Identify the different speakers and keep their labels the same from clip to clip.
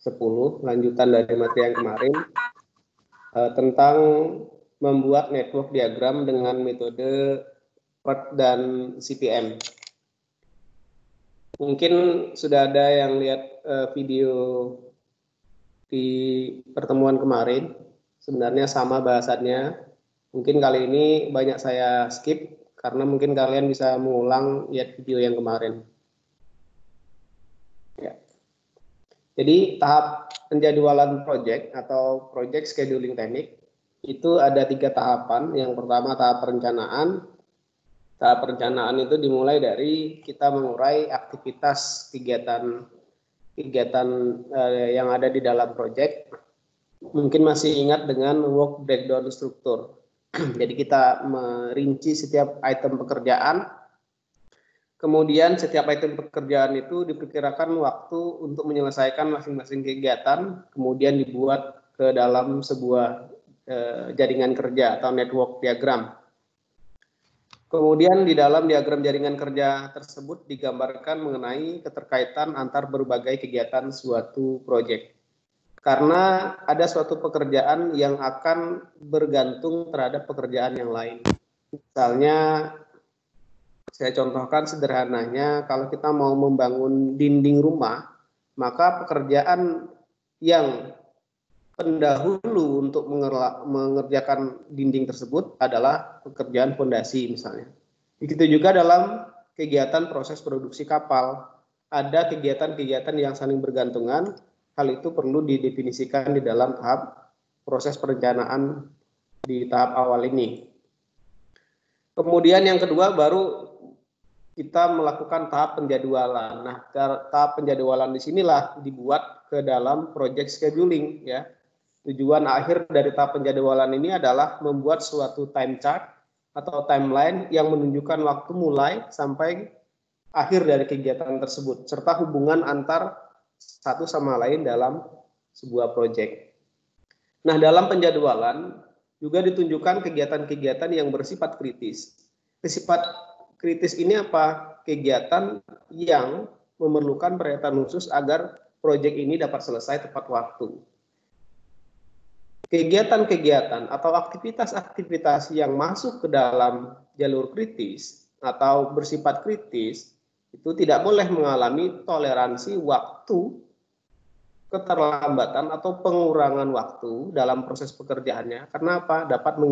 Speaker 1: 10, lanjutan dari materi yang kemarin, tentang membuat network diagram dengan metode PERT dan CPM. Mungkin sudah ada yang lihat video di pertemuan kemarin, sebenarnya sama bahasannya. Mungkin kali ini banyak saya skip, karena mungkin kalian bisa mengulang lihat video yang kemarin. Ya. Jadi tahap penjadwalan project atau project scheduling teknik itu ada 3 tahapan. Yang pertama tahap perencanaan. Tahap perencanaan itu dimulai dari kita mengurai aktivitas kegiatan yang ada di dalam project. Mungkin masih ingat dengan work breakdown struktur. Jadi kita merinci setiap item pekerjaan. Kemudian setiap item pekerjaan itu diperkirakan waktu untuk menyelesaikan masing-masing kegiatan, kemudian dibuat ke dalam sebuah jaringan kerja atau network diagram. Kemudian di dalam diagram jaringan kerja tersebut digambarkan mengenai keterkaitan antar berbagai kegiatan suatu proyek. Karena ada suatu pekerjaan yang akan bergantung terhadap pekerjaan yang lain. Misalnya, saya contohkan sederhananya, kalau kita mau membangun dinding rumah, maka pekerjaan yang pendahulu untuk mengerjakan dinding tersebut adalah pekerjaan fondasi misalnya. Begitu juga dalam kegiatan proses produksi kapal, ada kegiatan-kegiatan yang saling bergantungan, hal itu perlu didefinisikan di dalam tahap proses perencanaan di tahap awal ini. Kemudian yang kedua baru kita melakukan tahap penjadwalan. Nah, tahap penjadwalan di sinilah dibuat ke dalam project scheduling ya. Tujuan akhir dari tahap penjadwalan ini adalah membuat suatu time chart atau timeline yang menunjukkan waktu mulai sampai akhir dari kegiatan tersebut, serta hubungan antar satu sama lain dalam sebuah proyek. Nah, dalam penjadwalan juga ditunjukkan kegiatan-kegiatan yang bersifat kritis. Bersifat kritis ini apa? Kegiatan yang memerlukan perhatian khusus agar proyek ini dapat selesai tepat waktu. Kegiatan-kegiatan atau aktivitas-aktivitas yang masuk ke dalam jalur kritis atau bersifat kritis itu tidak boleh mengalami toleransi waktu, keterlambatan atau pengurangan waktu dalam proses pekerjaannya. Karena apa? Dapat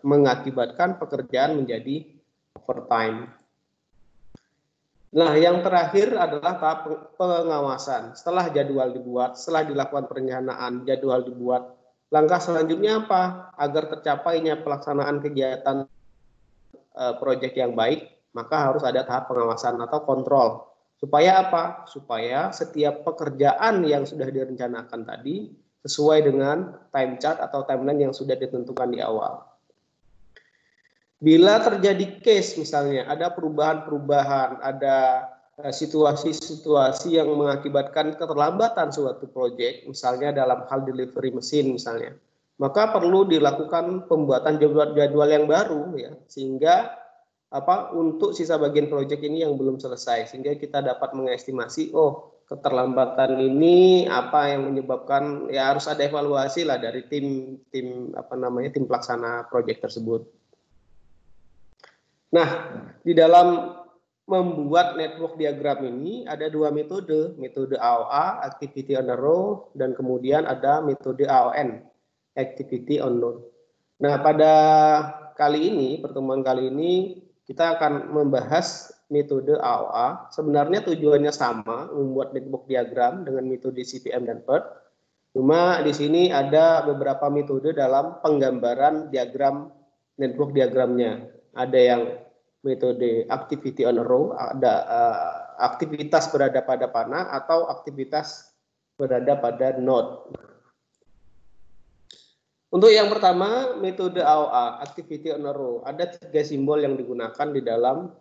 Speaker 1: mengakibatkan pekerjaan menjadi overtime. Nah, yang terakhir adalah tahap pengawasan. Setelah jadwal dibuat, setelah dilakukan perencanaan, jadwal dibuat, langkah selanjutnya apa? Agar tercapainya pelaksanaan kegiatan proyek yang baik, maka harus ada tahap pengawasan atau kontrol. Supaya apa? Supaya setiap pekerjaan yang sudah direncanakan tadi sesuai dengan time chart atau timeline yang sudah ditentukan di awal. Bila terjadi case misalnya, ada perubahan-perubahan, ada situasi-situasi yang mengakibatkan keterlambatan suatu proyek, misalnya dalam hal delivery mesin misalnya, maka perlu dilakukan pembuatan jadwal yang baru ya, sehingga untuk sisa bagian proyek ini yang belum selesai, sehingga kita dapat mengestimasi keterlambatan ini apa yang menyebabkan, ya harus ada evaluasi lah dari tim pelaksana proyek tersebut. Nah, di dalam membuat network diagram ini ada 2 metode, metode AOA, Activity on a Row, dan kemudian ada metode AON, Activity on Node. Nah, pada pertemuan kali ini, kita akan membahas metode AOA. Sebenarnya tujuannya sama, membuat network diagram dengan metode CPM dan PERT. Cuma di sini ada beberapa metode dalam penggambaran diagram network diagramnya. Ada yang metode activity on a row, ada aktivitas berada pada panah atau aktivitas berada pada node. Untuk yang pertama, metode AOA, activity on a row, ada 3 simbol yang digunakan di dalam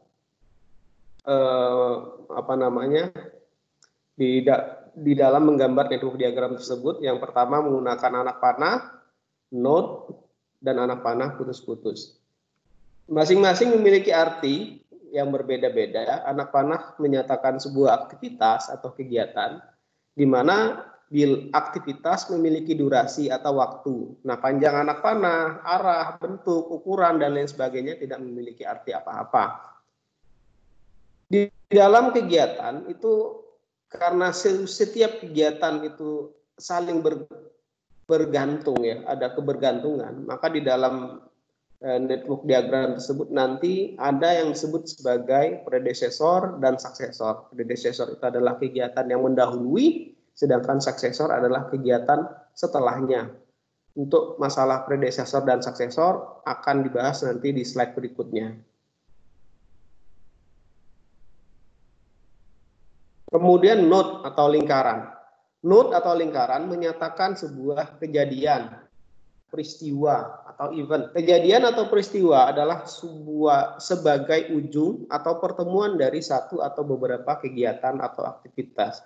Speaker 1: di dalam menggambar network diagram tersebut. Yang pertama menggunakan anak panah, node, dan anak panah putus-putus. Masing-masing memiliki arti yang berbeda-beda. Anak panah menyatakan sebuah aktivitas atau kegiatan di mana aktivitas memiliki durasi atau waktu. Nah, panjang anak panah, arah, bentuk, ukuran, dan lain sebagainya tidak memiliki arti apa-apa. Di dalam kegiatan itu, karena setiap kegiatan itu saling bergantung ya, ada kebergantungan, maka di dalam network diagram tersebut nanti ada yang disebut sebagai predesesor dan suksesor. Predesesor itu adalah kegiatan yang mendahului, sedangkan suksesor adalah kegiatan setelahnya. Untuk masalah predesesor dan suksesor akan dibahas nanti di slide berikutnya. Kemudian node atau lingkaran. Node atau lingkaran menyatakan sebuah kejadian, peristiwa atau event. Kejadian atau peristiwa adalah sebagai ujung atau pertemuan dari satu atau beberapa kegiatan atau aktivitas,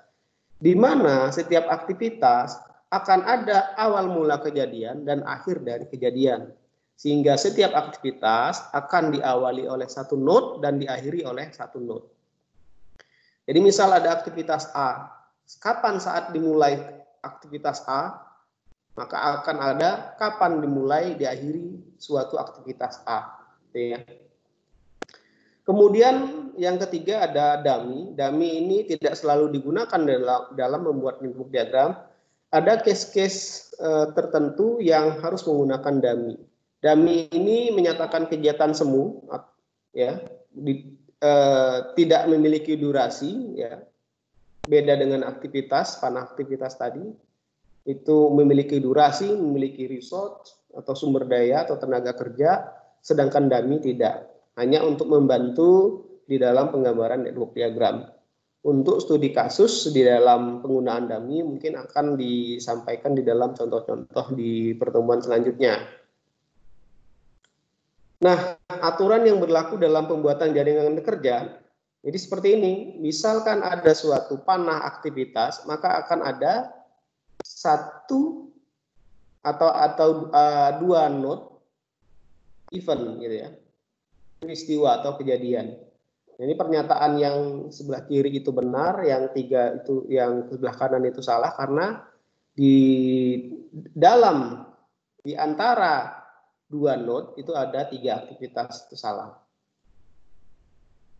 Speaker 1: di mana setiap aktivitas akan ada awal mula kejadian dan akhir dari kejadian, sehingga setiap aktivitas akan diawali oleh satu node dan diakhiri oleh satu node. Jadi misal ada aktivitas A, kapan saat dimulai aktivitas A, maka akan ada kapan dimulai diakhiri suatu aktivitas A. Ya. Kemudian yang ketiga ada dummy. Dummy ini tidak selalu digunakan dalam membuat network diagram. Ada case-case tertentu yang harus menggunakan dummy. Dummy ini menyatakan kegiatan semu, ya, tidak memiliki durasi, ya, beda dengan aktivitas, panah aktivitas tadi. Itu memiliki durasi, memiliki resource atau sumber daya atau tenaga kerja, sedangkan dummy tidak. Hanya untuk membantu di dalam penggambaran network diagram. Untuk studi kasus di dalam penggunaan dummy mungkin akan disampaikan di dalam contoh-contoh di pertemuan selanjutnya. Nah, aturan yang berlaku dalam pembuatan jaringan kerja, jadi seperti ini. Misalkan ada suatu panah aktivitas, maka akan ada satu atau dua node event gitu ya, peristiwa atau kejadian. Ini pernyataan yang sebelah kiri itu benar, yang tiga itu, yang sebelah kanan itu salah, karena di antara dua node itu ada tiga aktivitas, itu salah.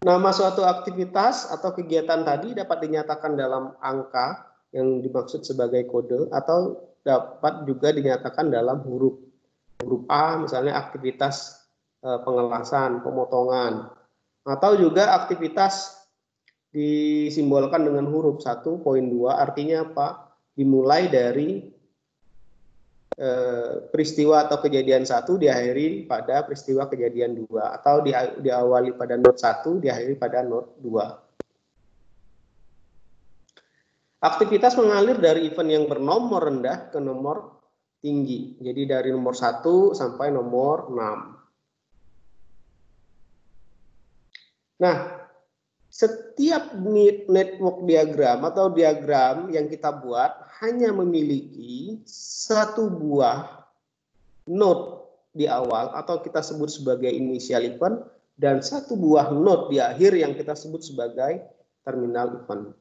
Speaker 1: Nama suatu aktivitas atau kegiatan tadi dapat dinyatakan dalam angka yang dimaksud sebagai kode, atau dapat juga dinyatakan dalam huruf. Huruf A misalnya aktivitas pengelasan, pemotongan, atau juga aktivitas disimbolkan dengan huruf 1.2, artinya apa? Dimulai dari peristiwa atau kejadian 1 diakhiri pada peristiwa kejadian 2, atau diawali pada node 1 diakhiri pada node 2. Aktivitas mengalir dari event yang bernomor rendah ke nomor tinggi. Jadi dari nomor 1 sampai nomor 6. Nah, setiap network diagram atau diagram yang kita buat hanya memiliki satu buah node di awal atau kita sebut sebagai initial event, dan satu buah node di akhir yang kita sebut sebagai terminal event.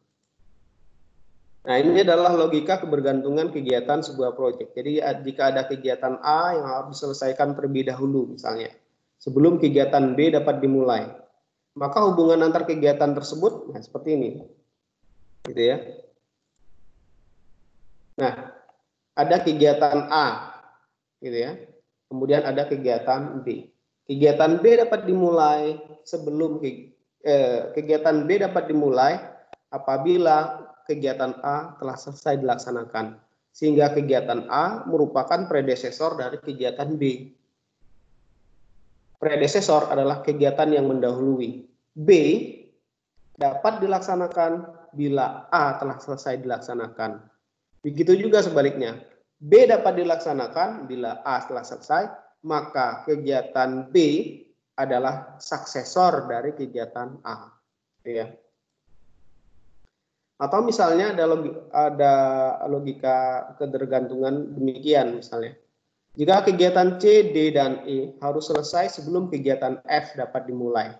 Speaker 1: Nah, ini adalah logika kebergantungan kegiatan sebuah proyek. Jadi jika ada kegiatan A yang harus diselesaikan terlebih dahulu misalnya, sebelum kegiatan B dapat dimulai, maka hubungan antar kegiatan tersebut seperti ini. Gitu ya. Nah, ada kegiatan A gitu ya. Kemudian ada kegiatan B. Kegiatan B dapat dimulai sebelum kegiatan B dapat dimulai apabila kegiatan A telah selesai dilaksanakan, sehingga kegiatan A merupakan predesesor dari kegiatan B. Predesesor adalah kegiatan yang mendahului. B dapat dilaksanakan bila A telah selesai dilaksanakan. Begitu juga sebaliknya. B dapat dilaksanakan bila A telah selesai, maka kegiatan B adalah suksesor dari kegiatan A. Ya. Atau misalnya ada logika ketergantungan demikian misalnya. Jika kegiatan C, D, dan E harus selesai sebelum kegiatan F dapat dimulai.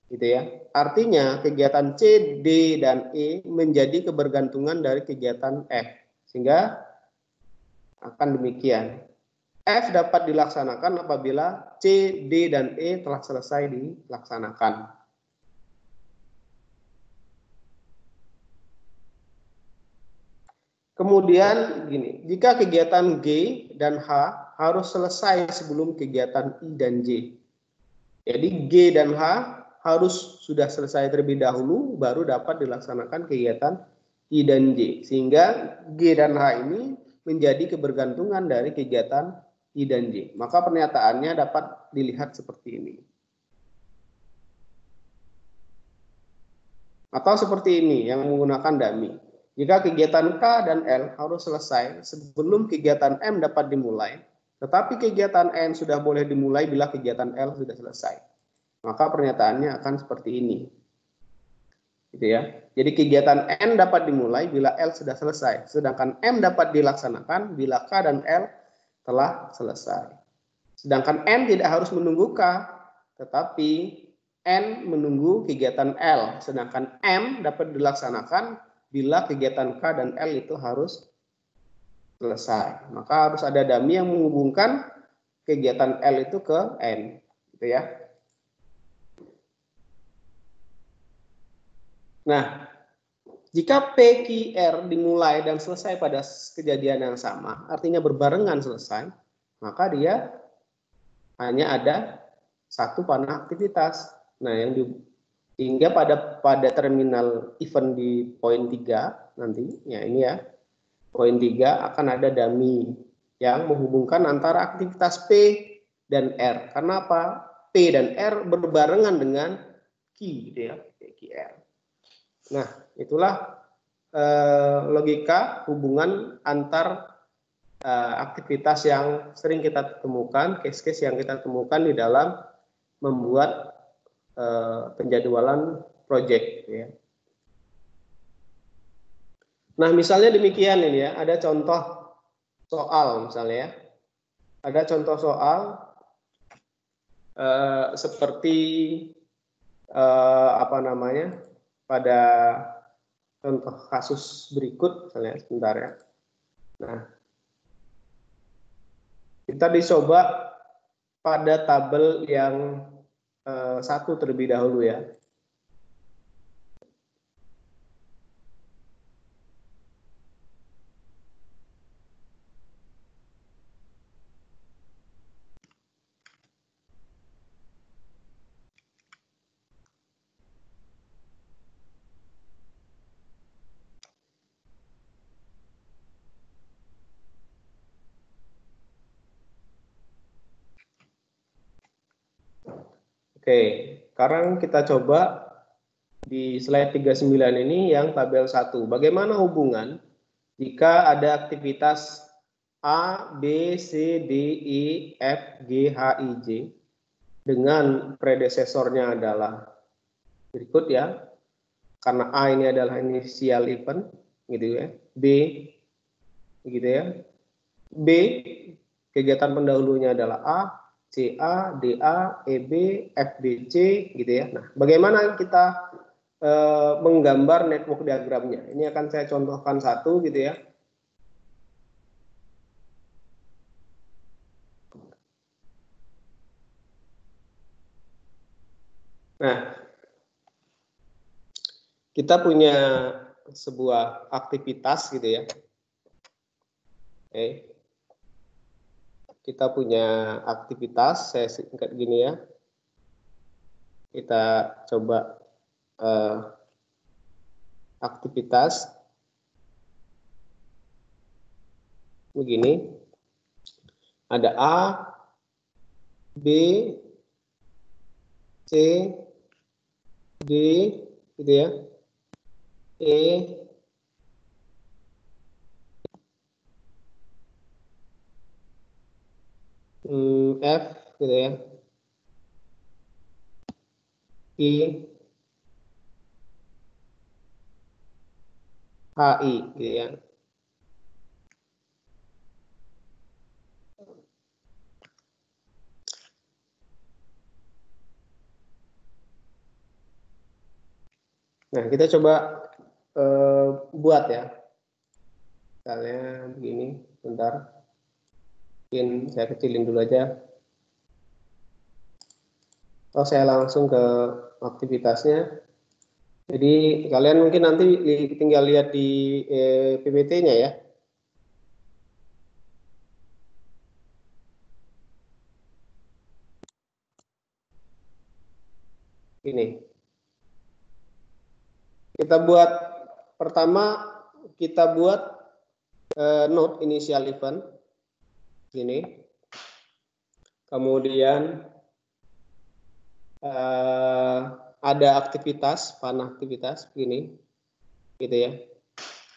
Speaker 1: Gitu ya. Artinya kegiatan C, D, dan E menjadi kebergantungan dari kegiatan F. Sehingga akan demikian. F dapat dilaksanakan apabila C, D, dan E telah selesai dilaksanakan. Kemudian gini, jika kegiatan G dan H harus selesai sebelum kegiatan I dan J. Jadi G dan H harus sudah selesai terlebih dahulu, baru dapat dilaksanakan kegiatan I dan J. Sehingga G dan H ini menjadi kebergantungan dari kegiatan I dan J. Maka pernyataannya dapat dilihat seperti ini. Atau seperti ini yang menggunakan dummy. Jika kegiatan K dan L harus selesai sebelum kegiatan M dapat dimulai, tetapi kegiatan N sudah boleh dimulai bila kegiatan L sudah selesai. Maka pernyataannya akan seperti ini. Gitu ya. Jadi kegiatan N dapat dimulai bila L sudah selesai, sedangkan M dapat dilaksanakan bila K dan L telah selesai. Sedangkan N tidak harus menunggu K, tetapi N menunggu kegiatan L, sedangkan M dapat dilaksanakan bila kegiatan K dan L itu harus selesai. Maka harus ada dummy yang menghubungkan kegiatan L itu ke N, gitu ya. Nah, jika PQR dimulai dan selesai pada kejadian yang sama, artinya berbarengan selesai, maka dia hanya ada satu panah aktivitas. Nah, hingga pada terminal event di poin 3 nanti, ya ini ya, poin 3 akan ada dummy yang menghubungkan antara aktivitas P dan R. Karena apa? P dan R berbarengan dengan Q, gitu ya, PQR. Nah, itulah logika hubungan antar aktivitas yang sering kita temukan, case-case yang kita temukan di dalam membuat penjadwalan project. Ya. Nah, misalnya demikian ini ya, ada contoh soal misalnya ya, ada contoh soal seperti apa namanya pada contoh kasus berikut misalnya sebentar ya. Nah, kita dicoba pada tabel yang satu terlebih dahulu ya. Oke, sekarang kita coba di slide 39 ini yang tabel 1. Bagaimana hubungan jika ada aktivitas A, B, C, D, E, F, G, H, I, J dengan predesesornya adalah berikut ya. Karena A ini adalah inisial event gitu ya. B gitu ya. B kegiatan pendahulunya adalah A, C A, D A, E B, F B C gitu ya. Nah, bagaimana kita menggambar network diagramnya? Ini akan saya contohkan satu gitu ya. Nah, kita punya sebuah aktivitas gitu ya. Oke. Kita punya aktivitas, saya singkat gini ya. Kita coba aktivitas begini, ada A, B, C, D, gitu ya, E, F, gitu ya, I, HI, gitu ya. Nah, kita coba buat ya. Misalnya begini, bentar. Mungkin saya kecilin dulu aja. Oh, saya langsung ke aktivitasnya. Jadi kalian mungkin nanti tinggal lihat di PPT-nya ya. Ini. Kita buat pertama kita buat node initial event ini. Kemudian ada aktivitas, panah aktivitas begini. Gitu ya.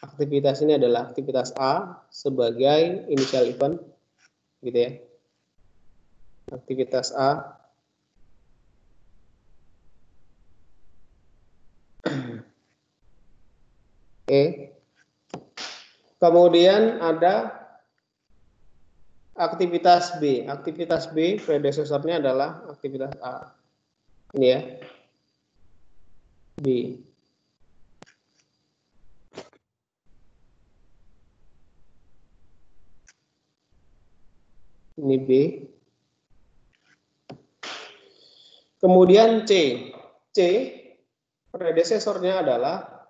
Speaker 1: Aktivitas ini adalah aktivitas A sebagai initial event gitu ya. Aktivitas A E. Kemudian ada aktivitas B. Aktivitas B predecessornya adalah aktivitas A. Ini ya. B. Ini B. Kemudian C. C predecessornya adalah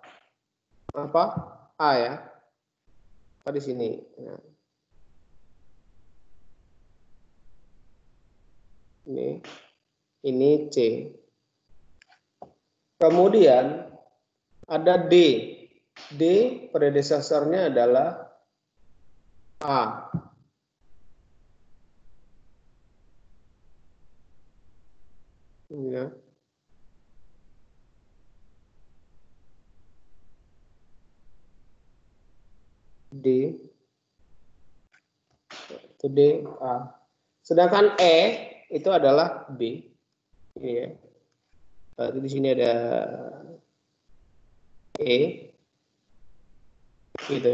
Speaker 1: apa? A ya. Apa di sini? Nah, ini C. Kemudian ada D. D predecessornya adalah A. Ya. D. Itu D A. Sedangkan E itu adalah B. Ini ya. Berarti di sini ada E. Gitu.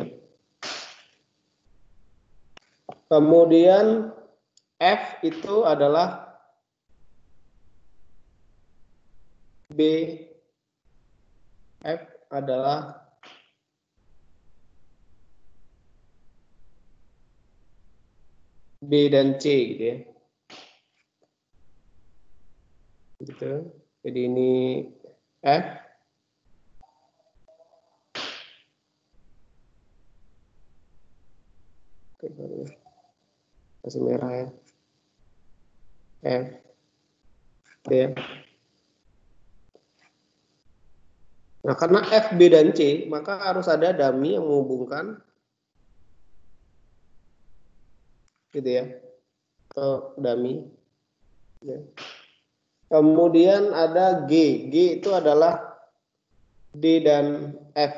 Speaker 1: Kemudian F itu adalah B. F adalah B dan C gitu ya. Gitu. Jadi ini F. Masih merah ya. F. Ya. Nah, karena F, B, dan C, maka harus ada dummy yang menghubungkan gitu ya. Atau dummy. Ya. Kemudian ada G. G itu adalah D dan F.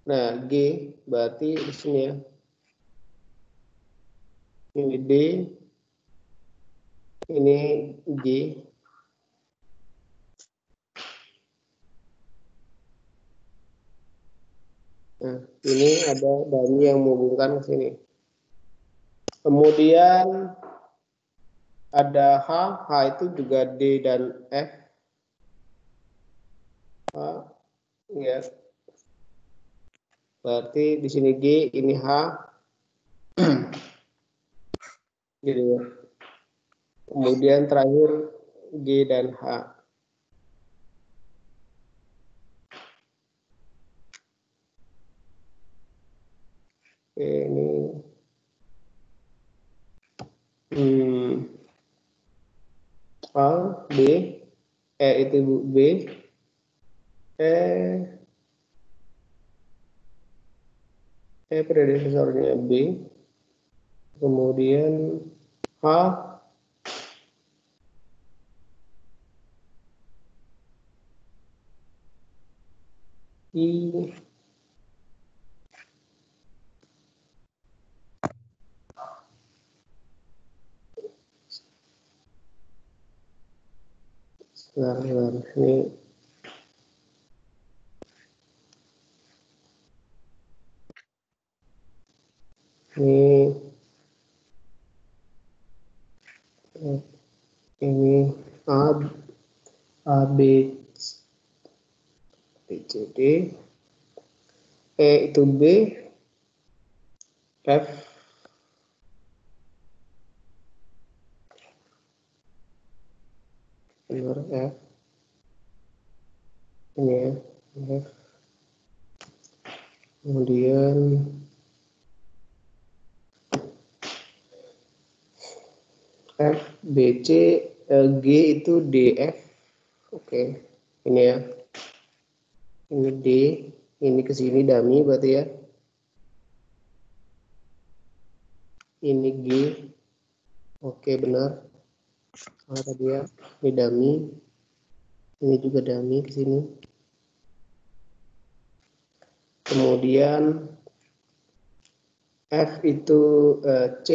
Speaker 1: Nah, G berarti di sini ya. Ini D, ini G. Nah, ini ada dummy yang menghubungkan ke sini. Kemudian ada H. H itu juga D dan F. H, ya. Berarti di sini G, ini H. Gitu ya. Kemudian terakhir G dan H. Oke, ini A, B, E itu B, predecessornya B, kemudian H, I, ini A, A, B, C, D. E itu B, F benar F ini ya, F. Kemudian F, B, C, G itu DF. Oke, ini ya. Ini D, ini ke sini dummy berarti ya. Ini G. Oke, benar. Salah tadi ya. Ini dummy. Ini juga dummy ke sini. Kemudian F itu C,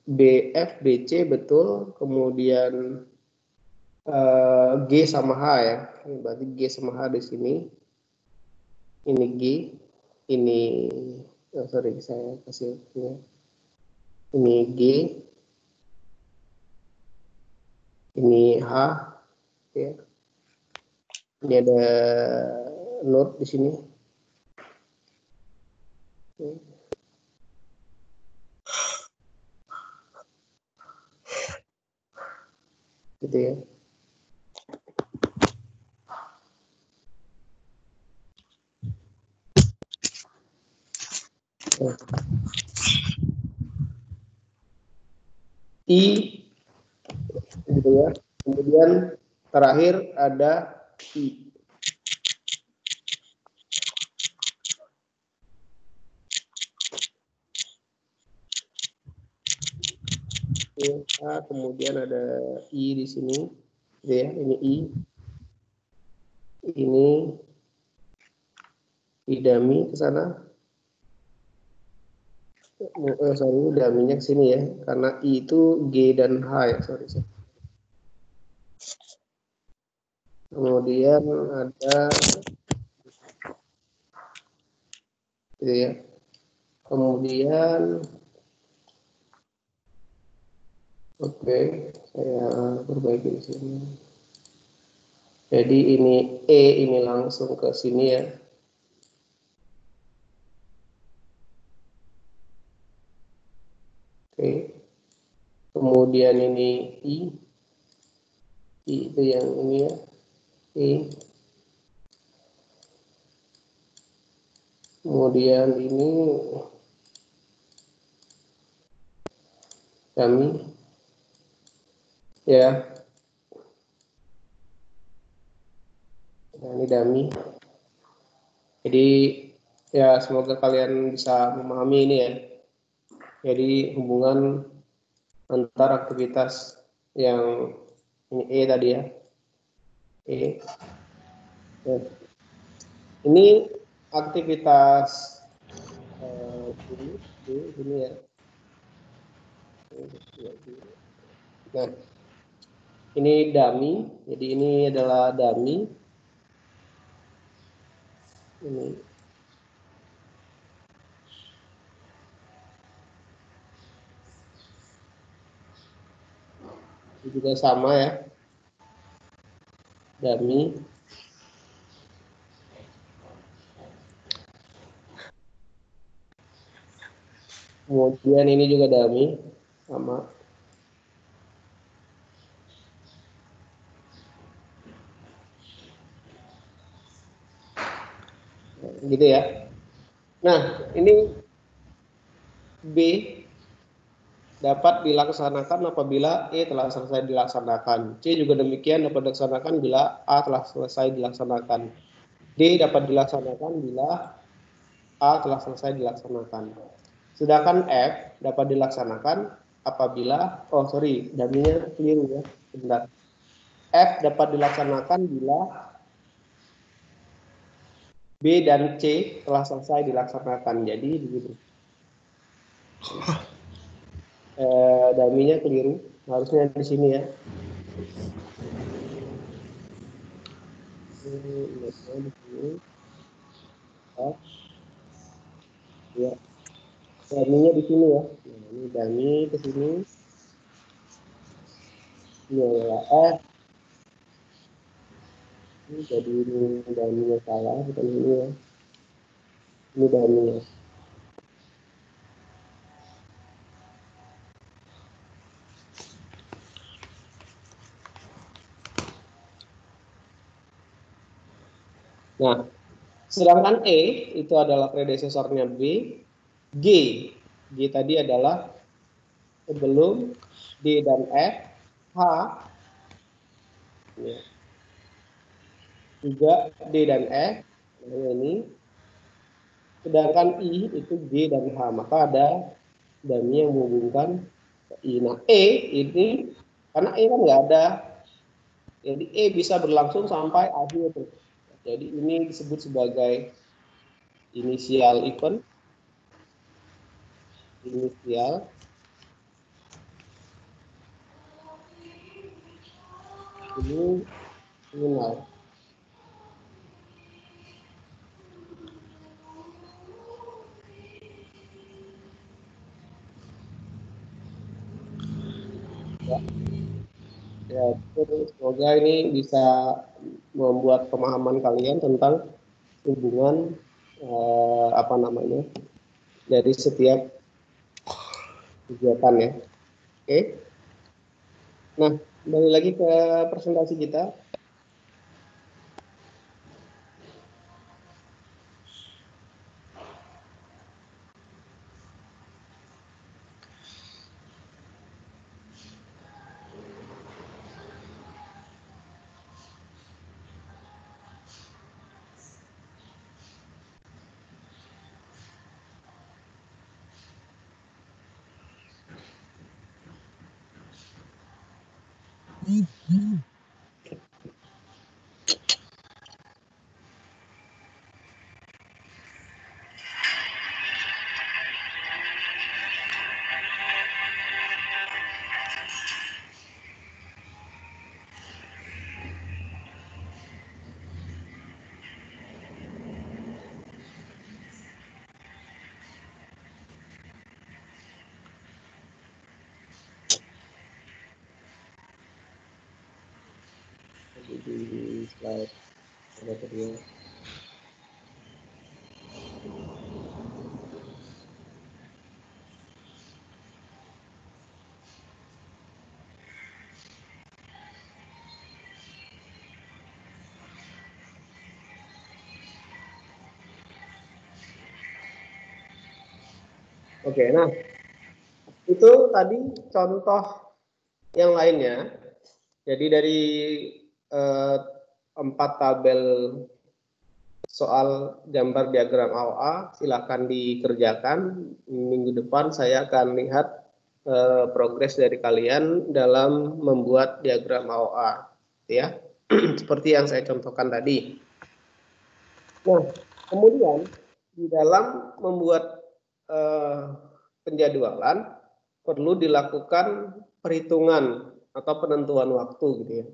Speaker 1: B, F, B, C betul. Kemudian G sama H ya. Berarti G sama H di sini. Ini G. Ini, oh, sorry saya kasih ya. Ini G. Ini H. Ya. Ini ada note di sini. Gitu ya. Nah. I gitu ya. Kemudian terakhir ada I. A, kemudian ada I di sini, gitu ya. Ini I, ini I dummy ke sana. Sorry, daminya ke sini ya, karena I itu G dan H ya, sorry. Kemudian ada, gitu ya. Kemudian, oke, saya perbaiki di sini. Jadi ini E ini langsung ke sini ya. Oke. Kemudian ini I itu yang ini ya. I. Kemudian ini kami ya. Nah, ini dummy. Jadi ya semoga kalian bisa memahami ini ya. Jadi hubungan antar aktivitas yang ini E tadi ya. E. Ya. Ini aktivitas ini ya. Nah, ini dummy. Jadi ini adalah dummy. Ini juga sama ya. Dummy. Kemudian ini juga dummy sama. Gitu ya. Nah, ini B dapat dilaksanakan apabila E telah selesai dilaksanakan. C juga demikian dapat dilaksanakan bila A telah selesai dilaksanakan. D dapat dilaksanakan bila A telah selesai dilaksanakan. Sedangkan F dapat dilaksanakan apabila, oh sorry, daminya keliru ya, sebentar. F dapat dilaksanakan bila B dan C telah selesai dilaksanakan. Jadi begitu. Daminya keliru, harusnya di sini ya. Ini di sini. Ya, daminya di sini ya. Nah, ini dami ke sini. Ini adalah F. Ini jadi ini daminya salah, bukan ini ya. Ini dummy-nya. Nah, sedangkan E itu adalah predecesornya B, G tadi adalah sebelum D dan F, H ya, juga D dan F, nah ini. Sedangkan I itu G dan H, maka ada dummy yang menghubungkan I. Nah, E ini karena E kan nggak ada, jadi E bisa berlangsung sampai akhir. Jadi ini disebut sebagai initial event, inisial, ini final. Ya, ya, semoga ini bisa membuat pemahaman kalian tentang hubungan apa namanya dari setiap kegiatan ya. Oke. Nah, kembali lagi ke presentasi kita. Di slide ada tadi. Oke, nah itu tadi contoh yang lainnya. Jadi dari 4 tabel soal gambar diagram AOA silakan dikerjakan. Minggu depan saya akan lihat progres dari kalian dalam membuat diagram AOA, ya, seperti yang saya contohkan tadi. Nah, kemudian di dalam membuat penjadwalan perlu dilakukan perhitungan atau penentuan waktu, gitu ya.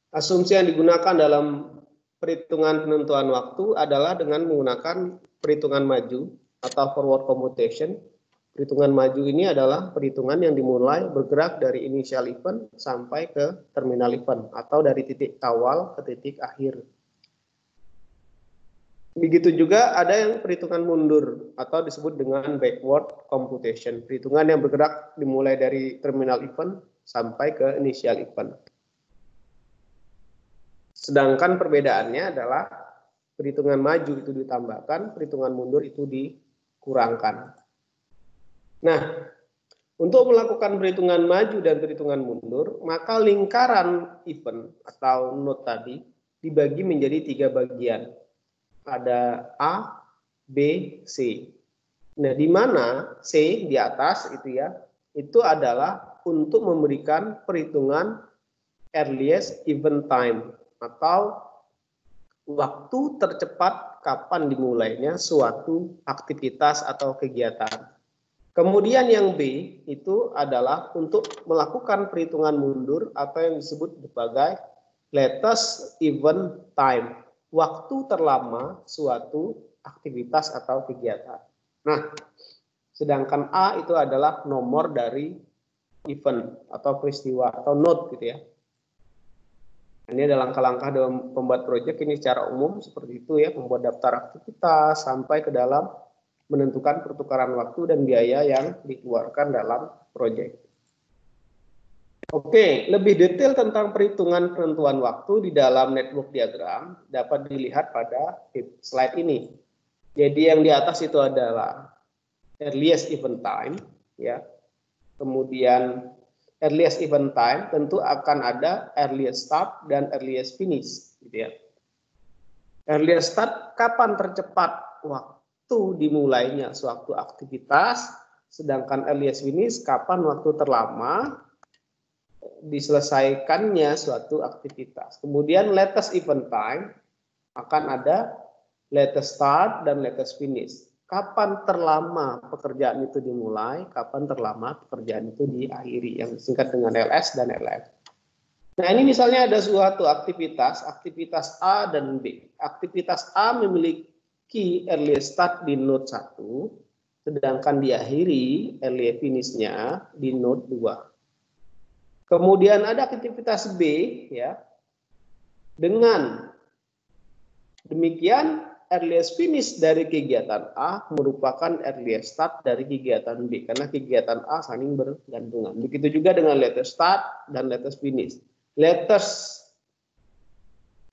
Speaker 1: Asumsi yang digunakan dalam perhitungan penentuan waktu adalah dengan menggunakan perhitungan maju atau forward computation. Perhitungan maju ini adalah perhitungan yang dimulai bergerak dari initial event sampai ke terminal event atau dari titik awal ke titik akhir. Begitu juga ada yang perhitungan mundur atau disebut dengan backward computation. Perhitungan yang bergerak dimulai dari terminal event sampai ke initial event. Sedangkan perbedaannya adalah perhitungan maju itu ditambahkan, perhitungan mundur itu dikurangkan. Nah, untuk melakukan perhitungan maju dan perhitungan mundur, maka lingkaran event atau node tadi dibagi menjadi 3 bagian. Ada A, B, C. Nah, di mana C di atas itu ya, itu adalah untuk memberikan perhitungan earliest event time atau waktu tercepat kapan dimulainya suatu aktivitas atau kegiatan. Kemudian yang B itu adalah untuk melakukan perhitungan mundur atau yang disebut sebagai latest event time, waktu terlama suatu aktivitas atau kegiatan. Nah, sedangkan A itu adalah nomor dari event atau peristiwa atau node gitu ya. Ini ada langkah-langkah dalam membuat proyek ini secara umum seperti itu ya, membuat daftar aktivitas sampai ke dalam menentukan pertukaran waktu dan biaya yang dikeluarkan dalam proyek. Oke, lebih detail tentang perhitungan penentuan waktu di dalam network diagram dapat dilihat pada slide ini. Jadi yang di atas itu adalah earliest event time, ya. Kemudian earliest event time tentu akan ada earliest start dan earliest finish, gitu ya. Earliest start kapan tercepat waktu dimulainya suatu aktivitas, sedangkan earliest finish kapan waktu terlama diselesaikannya suatu aktivitas. Kemudian latest event time akan ada latest start dan latest finish. Kapan terlama pekerjaan itu dimulai, kapan terlama pekerjaan itu diakhiri, yang disingkat dengan LS dan LF. Nah, ini misalnya ada suatu aktivitas A dan B. Aktivitas A memiliki early start di node 1, sedangkan diakhiri early finish-nya di node 2. Kemudian ada aktivitas B, ya. Dengan demikian, earliest finish dari kegiatan A merupakan earliest start dari kegiatan B, karena kegiatan A saling bergantungan. Begitu juga dengan latest start dan latest finish. Latest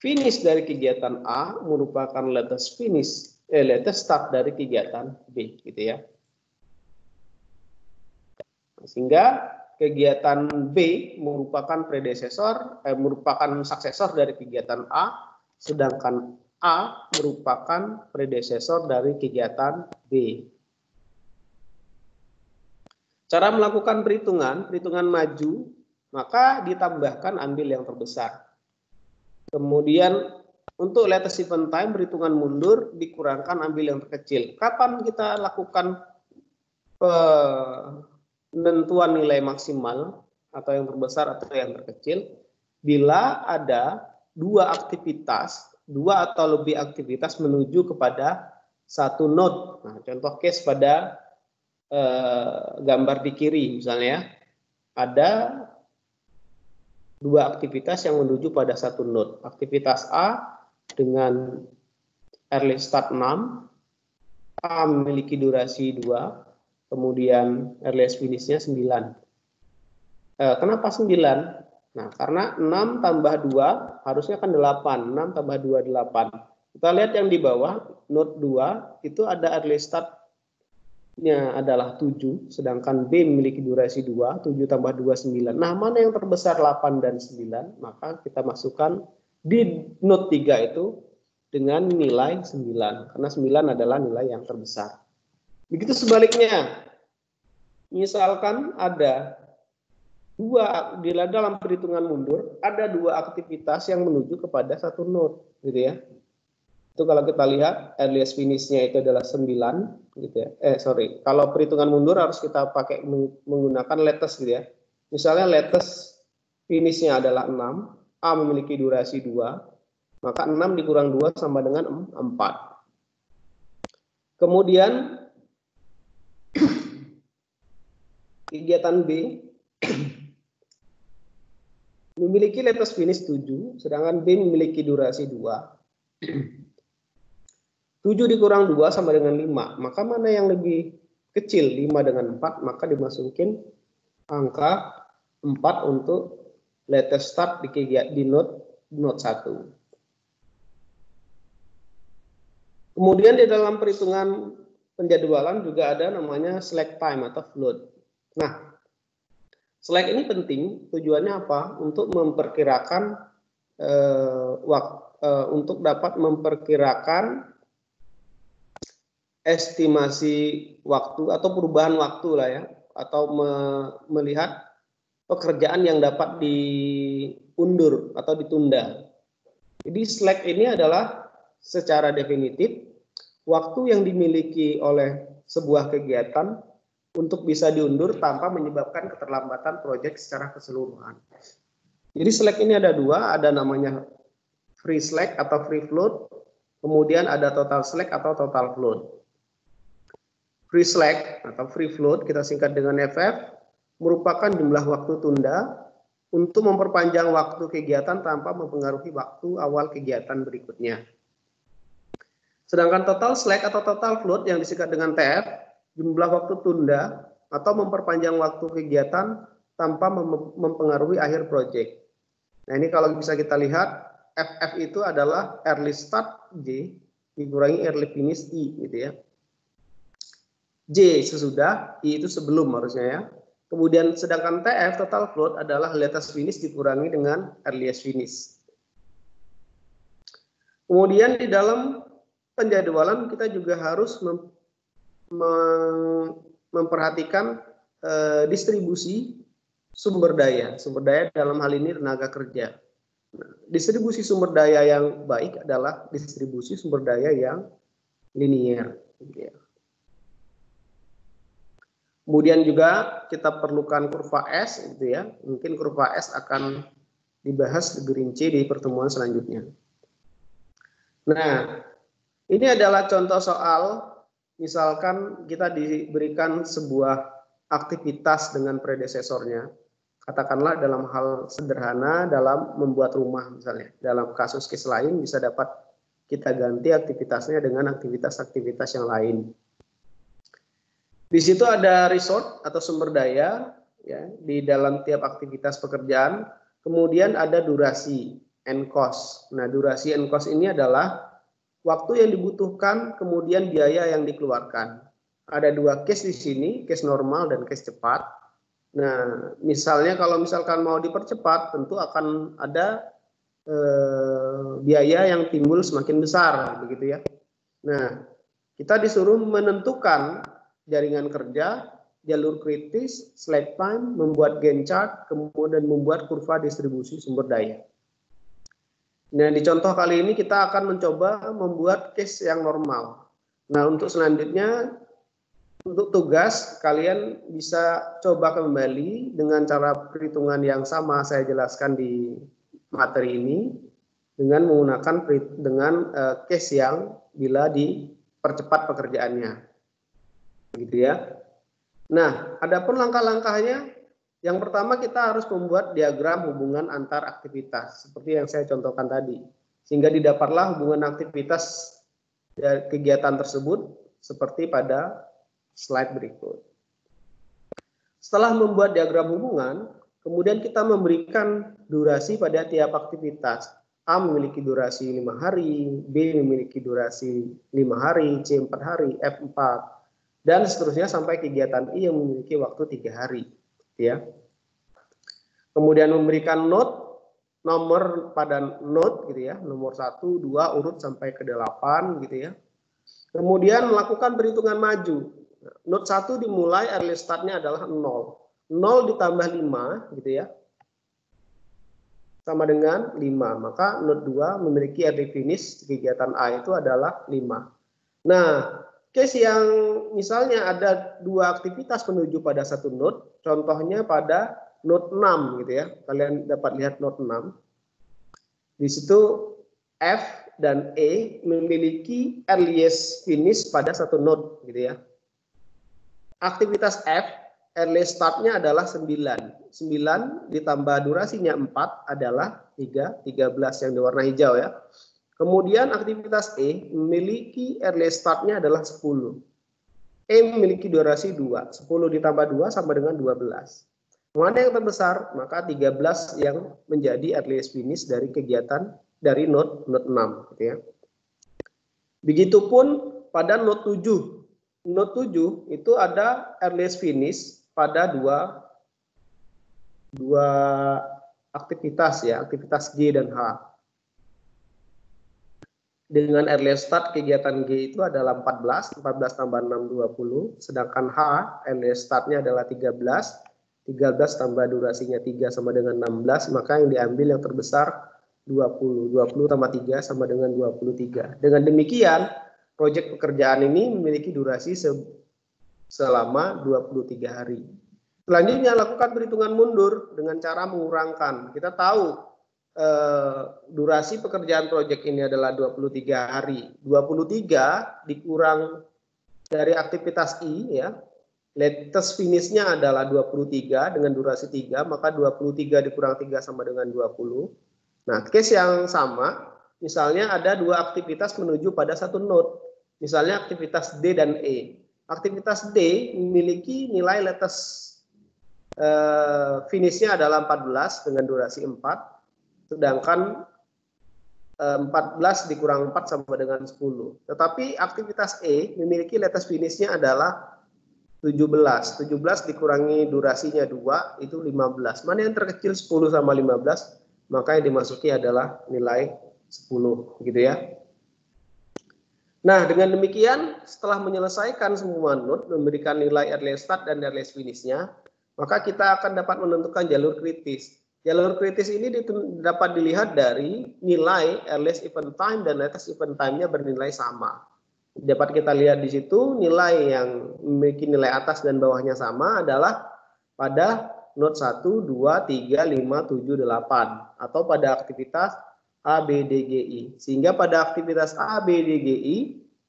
Speaker 1: finish dari kegiatan A merupakan latest start dari kegiatan B, gitu ya. Sehingga kegiatan B merupakan merupakan suksesor dari kegiatan A, sedangkan A merupakan predesesor dari kegiatan B. Cara melakukan perhitungan maju, maka ditambahkan ambil yang terbesar. Kemudian untuk latest event time, perhitungan mundur, dikurangkan ambil yang terkecil. Kapan kita lakukan penentuan nilai maksimal atau yang terbesar atau yang terkecil? Bila ada dua atau lebih aktivitas menuju kepada satu node. Nah, contoh case pada gambar di kiri misalnya, ada dua aktivitas yang menuju pada satu node. Aktivitas A dengan early start 6, A memiliki durasi 2, kemudian earliest finish-nya 9. Kenapa 9? Nah, karena 6 tambah 2 harusnya kan 8. 6 tambah 2, 8. Kita lihat yang di bawah, node 2 itu ada early start-nya adalah 7, sedangkan B memiliki durasi 2, 7 tambah 2, 9. Nah, mana yang terbesar 8 dan 9? Maka kita masukkan di node 3 itu dengan nilai 9, karena 9 adalah nilai yang terbesar. Begitu sebaliknya, misalkan ada bila dalam perhitungan mundur ada dua aktivitas yang menuju kepada satu node, gitu ya. Itu kalau kita lihat earliest finish-nya itu adalah 9, gitu ya. Kalau perhitungan mundur harus kita pakai menggunakan latest, gitu ya. Misalnya latest finish-nya adalah 6, A memiliki durasi 2, maka 6 dikurang 2 sama dengan 4. Kemudian kegiatan B memiliki latest finish 7, sedangkan B memiliki durasi 2. 7 dikurang 2 sama dengan 5. Maka mana yang lebih kecil? 5 dengan 4, maka dimasukin angka 4 untuk latest start di node 1. Kemudian di dalam perhitungan penjadwalan juga ada namanya slack time atau float. Nah, slack ini penting, tujuannya apa? Untuk memperkirakan untuk dapat memperkirakan estimasi waktu atau perubahan waktu lah ya, atau melihat pekerjaan yang dapat diundur atau ditunda. Jadi slack ini adalah secara definitif waktu yang dimiliki oleh sebuah kegiatan untuk bisa diundur tanpa menyebabkan keterlambatan proyek secara keseluruhan. Jadi slack ini ada dua, ada namanya free slack atau free float, kemudian ada total slack atau total float. Free slack atau free float kita singkat dengan FF merupakan jumlah waktu tunda untuk memperpanjang waktu kegiatan tanpa mempengaruhi waktu awal kegiatan berikutnya. Sedangkan total slack atau total float yang disingkat dengan TF, jumlah waktu tunda atau memperpanjang waktu kegiatan tanpa mempengaruhi akhir project. Nah, ini kalau bisa kita lihat, FF itu adalah early start J dikurangi early finish I gitu ya. J sesudah, I itu sebelum harusnya ya. Kemudian sedangkan TF total float adalah latest finish dikurangi dengan earliest finish. Kemudian di dalam penjadwalan kita juga harus memperhatikan distribusi sumber daya. Sumber daya dalam hal ini tenaga kerja. Nah, distribusi sumber daya yang baik adalah distribusi sumber daya yang linier. Kemudian juga kita perlukan kurva S, gitu ya. Mungkin kurva S akan dibahas lebih rinci di pertemuan selanjutnya. Nah, ini adalah contoh soal, misalkan kita diberikan sebuah aktivitas dengan predesesornya. Katakanlah dalam hal sederhana, dalam membuat rumah misalnya. Dalam kasus case lain bisa dapat kita ganti aktivitasnya dengan aktivitas-aktivitas yang lain. Di situ ada resource atau sumber daya ya, di dalam tiap aktivitas pekerjaan. Kemudian ada durasi and cost. Nah, durasi and cost ini adalah waktu yang dibutuhkan, kemudian biaya yang dikeluarkan. Ada dua case di sini, case normal dan case cepat. Nah, misalnya kalau misalkan mau dipercepat, tentu akan ada biaya yang timbul semakin besar, begitu ya. Nah, kita disuruh menentukan jaringan kerja, jalur kritis, slack time, membuat Gantt chart, kemudian membuat kurva distribusi sumber daya. Nah, di contoh kali ini kita akan mencoba membuat case yang normal. Nah, untuk selanjutnya, untuk tugas, kalian bisa coba kembali dengan cara perhitungan yang sama saya jelaskan di materi ini, dengan menggunakan case yang bila dipercepat pekerjaannya. Gitu ya. Nah, adapun langkah-langkahnya, yang pertama kita harus membuat diagram hubungan antar aktivitas seperti yang saya contohkan tadi, sehingga didapatlah hubungan aktivitas dari kegiatan tersebut seperti pada slide berikut. Setelah membuat diagram hubungan, kemudian kita memberikan durasi pada tiap aktivitas. A memiliki durasi 5 hari, B memiliki durasi 5 hari, C 4 hari, F 4. Dan seterusnya sampai kegiatan I yang memiliki waktu 3 hari. Ya. Kemudian memberikan nomor pada note gitu ya, nomor 1, 2, urut sampai ke 8 gitu ya. Kemudian melakukan perhitungan maju. Note 1 dimulai, early start-nya adalah 0. 0 ditambah 5 gitu ya, sama dengan 5. Maka note 2 memiliki early finish kegiatan A itu adalah 5. Nah, case yang misalnya ada 2 aktivitas menuju pada satu node, contohnya pada node 6 gitu ya. Kalian dapat lihat node 6. Di situ F dan E memiliki earliest finish pada satu node gitu ya. Aktivitas F early start-nya adalah 9. 9 ditambah durasinya 4 adalah 13 yang diwarna hijau ya. Kemudian aktivitas E memiliki early start-nya adalah 10. E memiliki durasi 2. 10 ditambah 2 sama dengan 12. Mana yang terbesar? Maka 13 yang menjadi earliest finish dari kegiatan dari node 6. Gitu ya. Begitupun pada node 7. Node 7 itu ada earliest finish pada dua aktivitas ya, aktivitas G dan H. Dengan earliest start kegiatan G itu adalah 14 tambah 6, 20. Sedangkan H, earliest start-nya adalah 13 tambah durasinya 3 sama dengan 16. Maka yang diambil yang terbesar 20. 20 tambah 3 sama dengan 23. Dengan demikian, proyek pekerjaan ini memiliki durasi selama 23 hari. Selanjutnya, lakukan perhitungan mundur dengan cara mengurangkan. Kita tahu durasi pekerjaan proyek ini adalah 23 hari. 23 dikurang dari aktivitas I ya, latest finishnya adalah 23 dengan durasi 3, maka 23 dikurang 3 sama dengan 20. Nah, case yang sama, misalnya ada dua aktivitas menuju pada satu node. Misalnya aktivitas D dan E. Aktivitas D memiliki nilai latest finishnya adalah 14 dengan durasi 4, sedangkan 14 dikurang 4 sama dengan 10. Tetapi aktivitas E memiliki latest finishnya adalah 17. 17 dikurangi durasinya 2, itu 15. Mana yang terkecil 10 sama 15, maka yang dimasuki adalah nilai 10, gitu ya. Nah, dengan demikian, setelah menyelesaikan semua node, memberikan nilai earliest start dan earliest finish-nya, maka kita akan dapat menentukan jalur kritis. Jalur kritis ini dapat dilihat dari nilai earliest event time dan latest event time-nya bernilai sama. Dapat kita lihat di situ nilai yang memiliki nilai atas dan bawahnya sama adalah pada node 1, 2, 3, 5, 7, 8 atau pada aktivitas A, B, D, G, I. Sehingga pada aktivitas A, B, D, G, I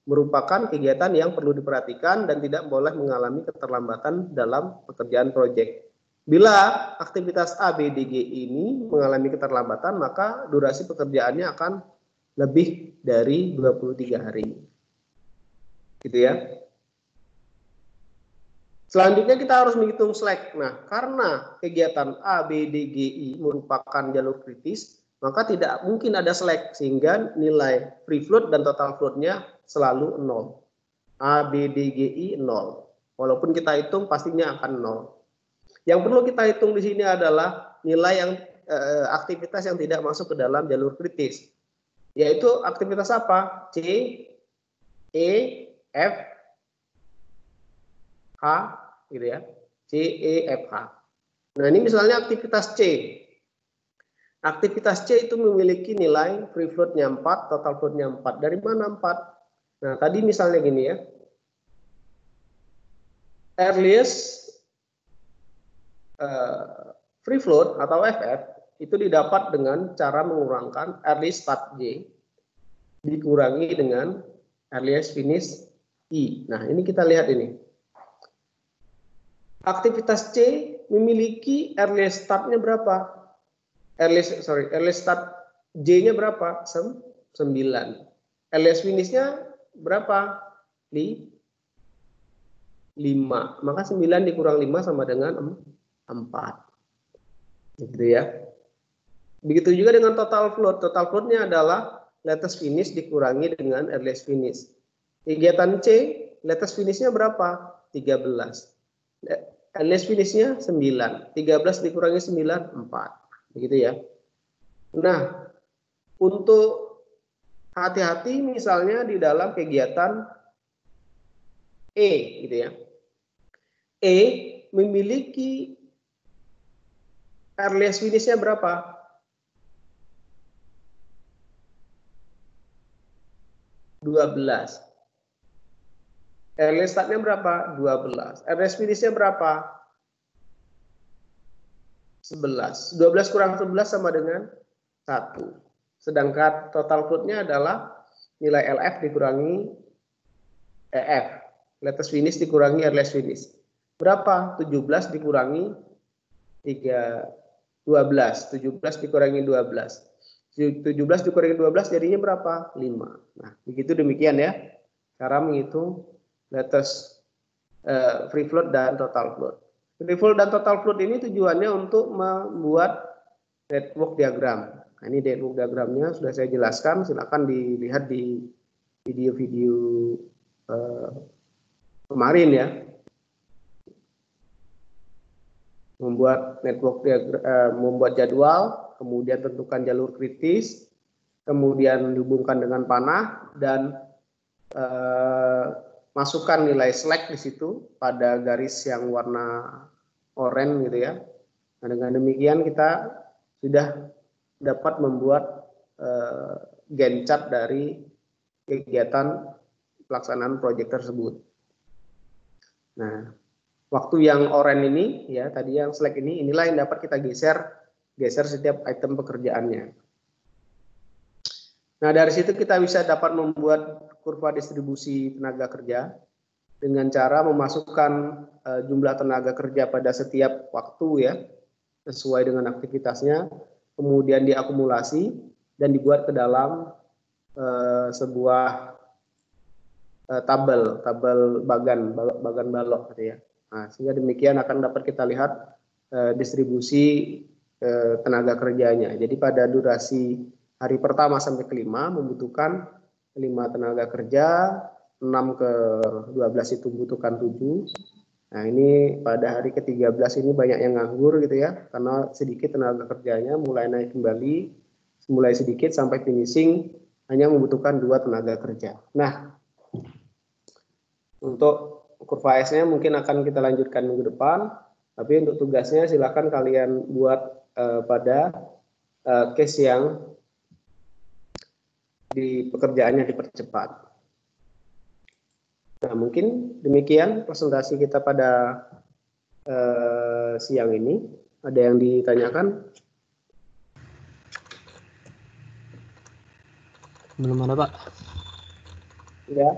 Speaker 1: merupakan kegiatan yang perlu diperhatikan dan tidak boleh mengalami keterlambatan dalam pekerjaan proyek. Bila aktivitas A, B, D, G ini mengalami keterlambatan, maka durasi pekerjaannya akan lebih dari 23 hari. Gitu ya. Selanjutnya kita harus menghitung slack. Nah, karena kegiatan A, B, D, G, I merupakan jalur kritis, maka tidak mungkin ada slack sehingga nilai free float dan total float-nya selalu 0. A, B, D, G, I 0. Walaupun kita hitung pastinya akan 0. Yang perlu kita hitung di sini adalah nilai yang aktivitas yang tidak masuk ke dalam jalur kritis. Yaitu aktivitas apa? C, E, F, H, gitu ya. C, E, F, H. Nah, ini misalnya aktivitas C. Aktivitas C itu memiliki nilai free float-nya 4, total float-nya 4. Dari mana 4? Nah, tadi misalnya gini ya. Earliest free float atau FF itu didapat dengan cara mengurangkan earliest start J dikurangi dengan earliest finish I. Nah, ini kita lihat ini. Aktivitas C memiliki earliest start-nya berapa? Earliest start J-nya berapa? 9. Earliest finish-nya berapa? 5. Maka 9 dikurang 5 sama dengan 4. Gitu ya. Begitu juga dengan total float. Total float-nya adalah latest finish dikurangi dengan earliest finish. Kegiatan C, latest finish-nya berapa? 13. Earliest finish-nya 9. 13 dikurangi 9, 4. Begitu ya. Nah, untuk hati-hati misalnya di dalam kegiatan E, gitu ya. E memiliki earliest finish-nya berapa? 12. Earliest start-nya berapa? 12. Earliest finish-nya berapa? 11. 12 kurang 11 sama dengan 1. Sedangkan total float-nya adalah nilai LF dikurangi EF. Latest finish dikurangi earliest finish. Berapa? 17 dikurangi 12. 17 dikurangi 12. 17 dikurangi 12 jadinya berapa? 5. Nah, begitu demikian ya. Cara menghitung latest free float dan total float. Free float dan total float ini tujuannya untuk membuat network diagram. Nah, ini network diagramnya sudah saya jelaskan. Silakan dilihat di video-video kemarin ya. Membuat network diagram, membuat jadwal, kemudian tentukan jalur kritis, kemudian dihubungkan dengan panah dan masukkan nilai slack di situ pada garis yang warna oranye gitu ya. Nah, dengan demikian kita sudah dapat membuat Gantt chart dari kegiatan pelaksanaan proyek tersebut. Nah, waktu yang oranye ini ya, tadi yang slack ini, inilah yang dapat kita geser setiap item pekerjaannya. Nah, dari situ kita bisa dapat membuat kurva distribusi tenaga kerja. dengan cara memasukkan jumlah tenaga kerja pada setiap waktu ya, sesuai dengan aktivitasnya, kemudian diakumulasi dan dibuat ke dalam sebuah tabel bagan balok gitu ya. Nah, sehingga demikian akan dapat kita lihat distribusi tenaga kerjanya. Jadi pada durasi hari pertama sampai kelima membutuhkan 5 tenaga kerja, 6 ke 12 itu membutuhkan 7. Nah, ini pada hari ke-13 ini banyak yang nganggur gitu ya, karena sedikit tenaga kerjanya mulai naik kembali, mulai sedikit sampai finishing hanya membutuhkan 2 tenaga kerja. Nah, untuk kurva S-nya mungkin akan kita lanjutkan minggu depan, tapi untuk tugasnya silakan kalian buat pada case yang di pekerjaannya dipercepat. Nah, mungkin demikian presentasi kita pada siang ini. Ada yang ditanyakan?
Speaker 2: Belum ada, Pak.
Speaker 1: Ya.